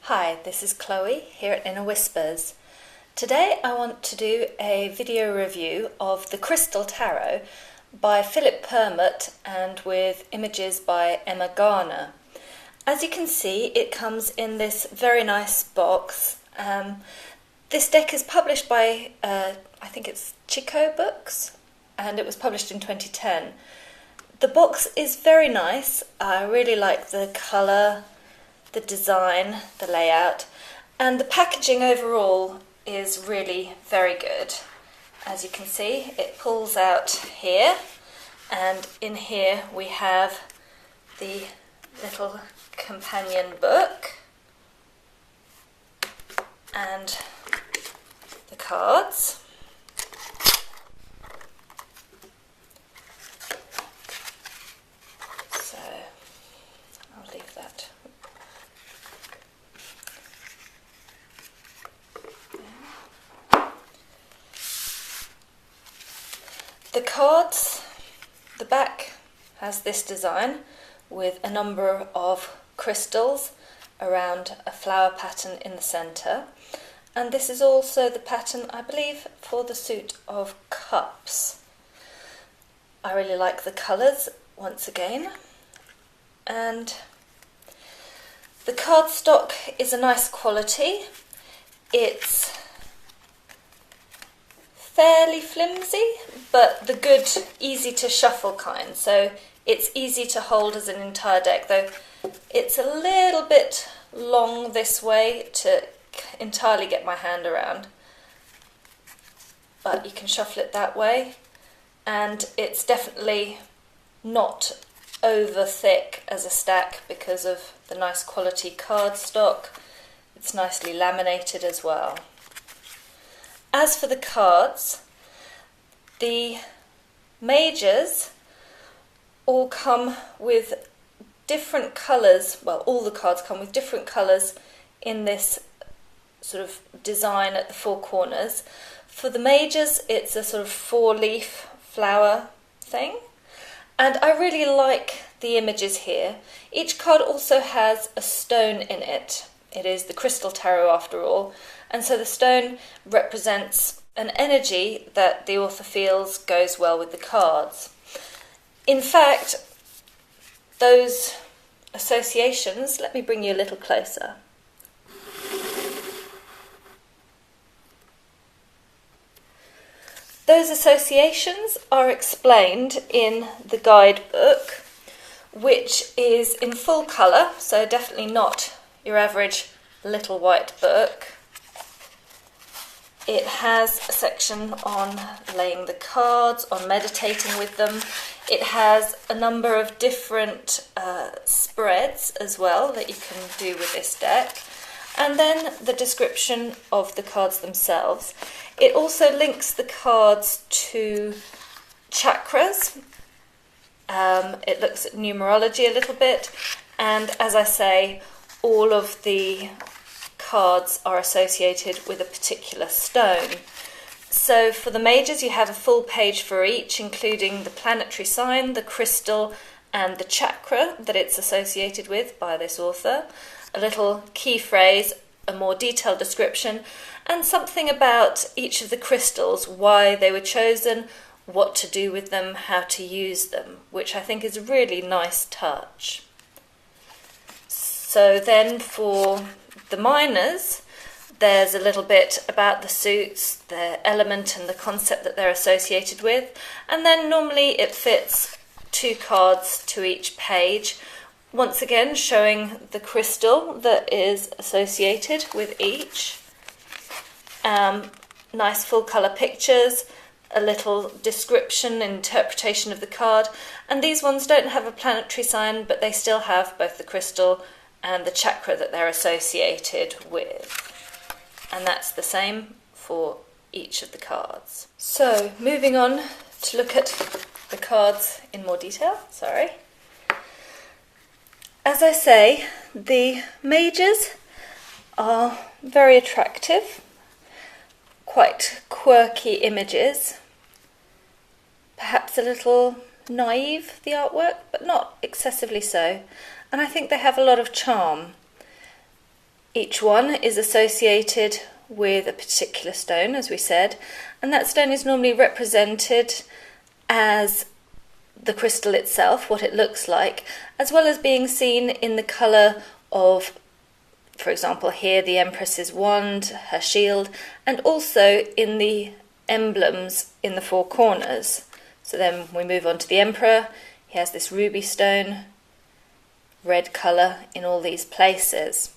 Hi, this is Chloe here at Inner Whispers. Today I want to do a video review of the Crystal Tarot by Philip Permut and with images by Emma Garner. As you can see, it comes in this very nice box. This deck is published by, I think it's Cico Books, and it was published in 2010. The box is very nice. I really like the colour, the design, the layout, and the packaging overall is really very good. As you can see, it pulls out here, and in here we have the little companion book and the cards. So I'll leave that. The cards, the back has this design with a number of crystals around a flower pattern in the centre, and this is also the pattern, I believe, for the suit of cups. I really like the colours once again, and the cardstock is a nice quality. It's fairly flimsy, but the good, easy to shuffle kind, so it's easy to hold as an entire deck, though it's a little bit long this way to entirely get my hand around, but you can shuffle it that way, and it's definitely not over thick as a stack because of the nice quality cardstock. It's nicely laminated as well. As for the cards, the majors all come with different colours. Well, all the cards come with different colours in this sort of design at the four corners. For the majors, it's a sort of four-leaf flower thing, and I really like the images here. Each card also has a stone in it. It is the Crystal Tarot after all, and so the stone represents an energy that the author feels goes well with the cards. In fact, those associations, let me bring you a little closer. Those associations are explained in the guidebook, which is in full colour, so definitely not your average little white book. It has a section on laying the cards, on meditating with them. It has a number of different spreads as well that you can do with this deck. And then the description of the cards themselves. It also links the cards to chakras. It looks at numerology a little bit. And as I say, all of the cards are associated with a particular stone. So for the majors, you have a full page for each, including the planetary sign, the crystal, and the chakra that it's associated with by this author, a little key phrase, a more detailed description, and something about each of the crystals, why they were chosen, what to do with them, how to use them, which I think is a really nice touch. So then for the minors, there's a little bit about the suits, the element and the concept that they're associated with, and then normally it fits 2 cards to each page, once again showing the crystal that is associated with each. Nice full colour pictures, a little description, interpretation of the card, and these ones don't have a planetary sign, but they still have both the crystal and the chakra that they're associated with. And that's the same for each of the cards. So, moving on to look at the cards in more detail. As I say, the majors are very attractive, quite quirky images, perhaps a little naive, the artwork, but not excessively so. And I think they have a lot of charm. Each one is associated with a particular stone, as we said, and that stone is normally represented as the crystal itself, what it looks like, as well as being seen in the colour of, for example, here the Empress's wand, her shield, and also in the emblems in the four corners. So then we move on to the Emperor. He has this ruby stone, red colour in all these places.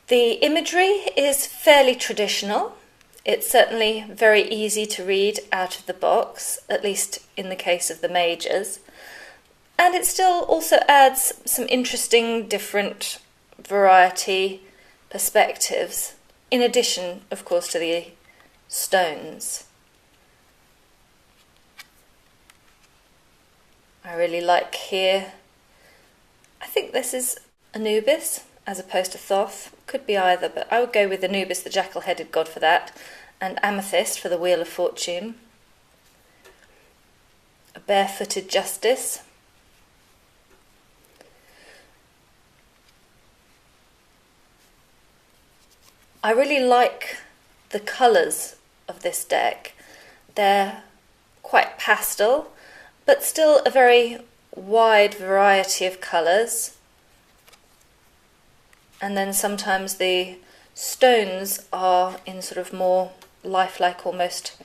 The imagery is fairly traditional. It's certainly very easy to read out of the box, at least in the case of the majors. And it still also adds some interesting, different variety perspectives, in addition, of course, to the stones. I really like here, I think this is Anubis as opposed to Thoth. Could be either, but I would go with Anubis, the jackal-headed god, for that, and Amethyst for the Wheel of Fortune. A barefooted Justice. I really like the colours of this deck. They're quite pastel, but still a very wide variety of colours. And then sometimes the stones are in sort of more lifelike, almost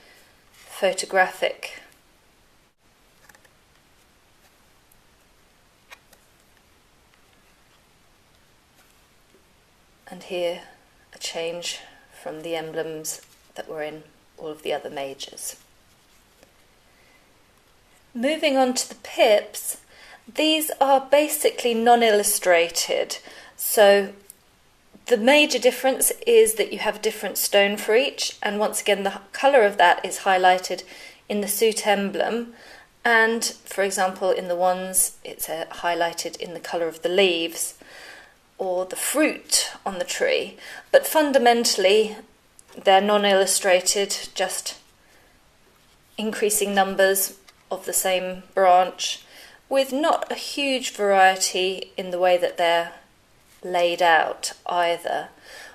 photographic. And here a change from the emblems that were in all of the other majors. Moving on to the pips, these are basically non-illustrated. So the major difference is that you have a different stone for each, and once again the colour of that is highlighted in the suit emblem, and for example in the wands it's highlighted in the colour of the leaves or the fruit on the tree, but fundamentally they're non-illustrated, just increasing numbers of the same branch with not a huge variety in the way that they're laid out either,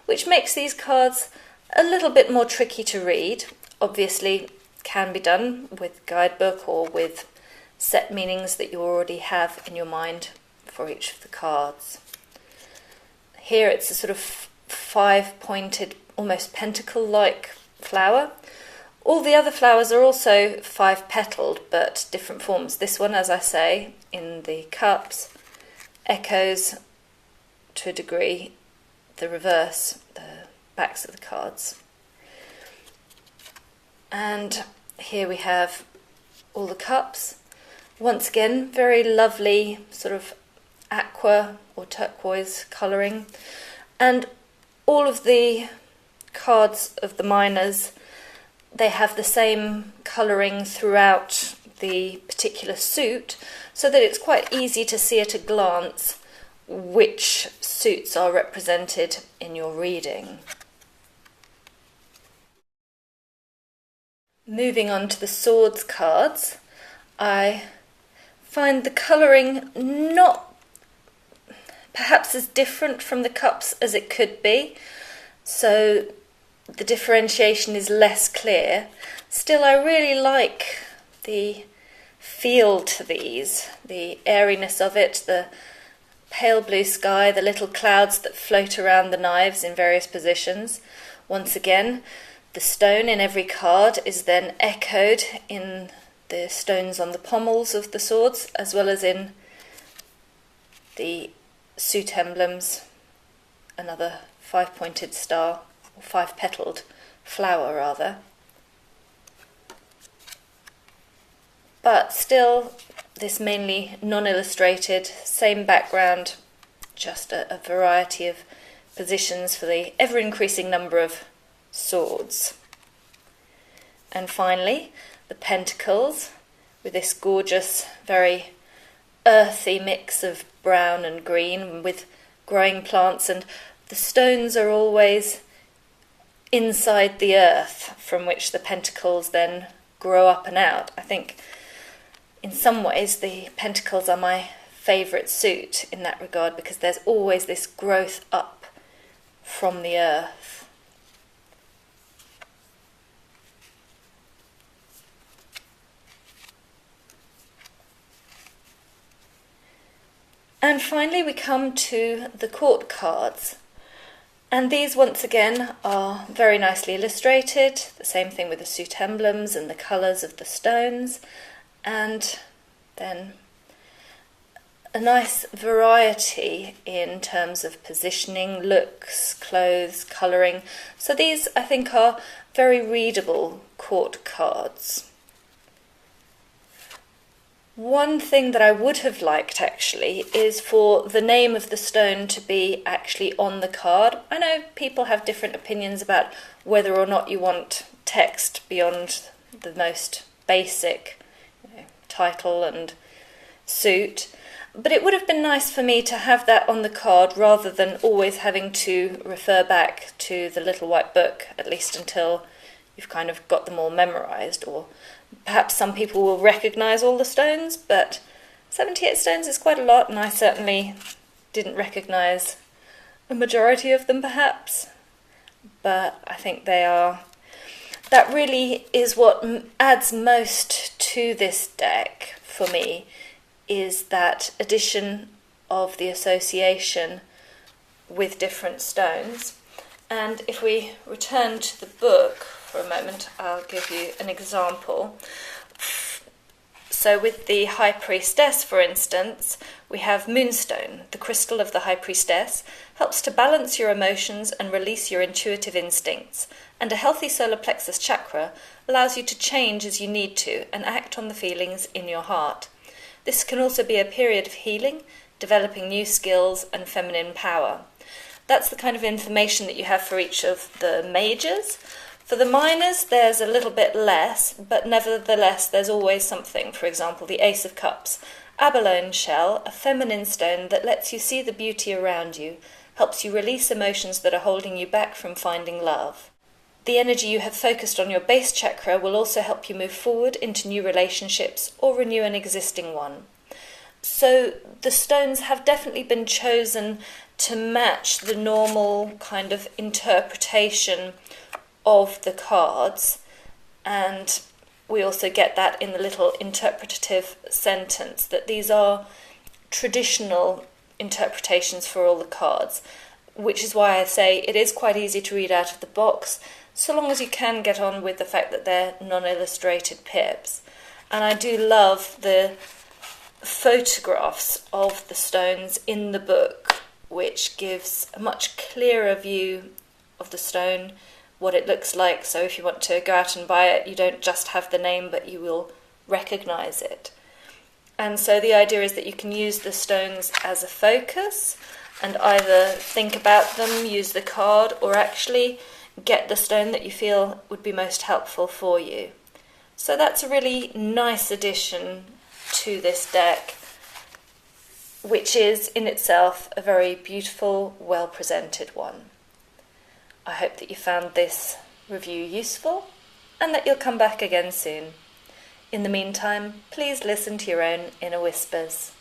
which makes these cards a little bit more tricky to read. Obviously can be done with guidebook or with set meanings that you already have in your mind for each of the cards. Here it's a sort of five-pointed, almost pentacle-like flower. All the other flowers are also five-petaled, but different forms. This one, as I say, in the cups, echoes to a degree the reverse, the backs of the cards. And here we have all the cups. Once again, very lovely sort of aqua or turquoise colouring. And all of the cards of the minors, they have the same colouring throughout the particular suit, so that it's quite easy to see at a glance which suits are represented in your reading. Moving on to the swords cards, I find the colouring not perhaps as different from the cups as it could be, so the differentiation is less clear. Still, I really like the feel to these, the airiness of it, the pale blue sky, the little clouds that float around the knives in various positions. Once again, the stone in every card is then echoed in the stones on the pommels of the swords, as well as in the suit emblems, another five-pointed star, or five-petaled flower rather. But still, this mainly non-illustrated, same background, just a variety of positions for the ever-increasing number of swords. And finally, the pentacles, with this gorgeous, very earthy mix of brown and green with growing plants, and the stones are always inside the earth from which the pentacles then grow up and out. I think in some ways the pentacles are my favourite suit in that regard, because there's always this growth up from the earth. And finally we come to the court cards. And these once again are very nicely illustrated, the same thing with the suit emblems and the colours of the stones, and then a nice variety in terms of positioning, looks, clothes, colouring. So these I think are very readable court cards. One thing that I would have liked actually is for the name of the stone to be actually on the card. I know people have different opinions about whether or not you want text beyond the most basic title and suit, but it would have been nice for me to have that on the card rather than always having to refer back to the little white book, at least until you've kind of got them all memorised. Or perhaps some people will recognise all the stones, but 78 stones is quite a lot, and I certainly didn't recognise a majority of them perhaps. But I think that really is what adds most to this deck for me, is that addition of the association with different stones. And if we return to the book for a moment, I'll give you an example. So with the High Priestess, for instance, we have Moonstone. The crystal of the High Priestess helps to balance your emotions and release your intuitive instincts, and a healthy solar plexus chakra allows you to change as you need to and act on the feelings in your heart. This can also be a period of healing, developing new skills and feminine power. That's the kind of information that you have for each of the majors. For the minors, there's a little bit less, but nevertheless there's always something. For example, the Ace of Cups. Abalone shell, a feminine stone that lets you see the beauty around you, helps you release emotions that are holding you back from finding love. The energy you have focused on your base chakra will also help you move forward into new relationships or renew an existing one. So the stones have definitely been chosen to match the normal kind of interpretation of the cards, and we also get that in the little interpretative sentence that these are traditional interpretations for all the cards, which is why I say it is quite easy to read out of the box, so long as you can get on with the fact that they're non-illustrated pips. And I do love the photographs of the stones in the book, which gives a much clearer view of the stone, what it looks like. So if you want to go out and buy it, you don't just have the name, but you will recognise it. And so the idea is that you can use the stones as a focus and either think about them, use the card, or actually get the stone that you feel would be most helpful for you. So that's a really nice addition to this deck, which is in itself a very beautiful, well-presented one. I hope that you found this review useful and that you'll come back again soon. In the meantime, please listen to your own inner whispers.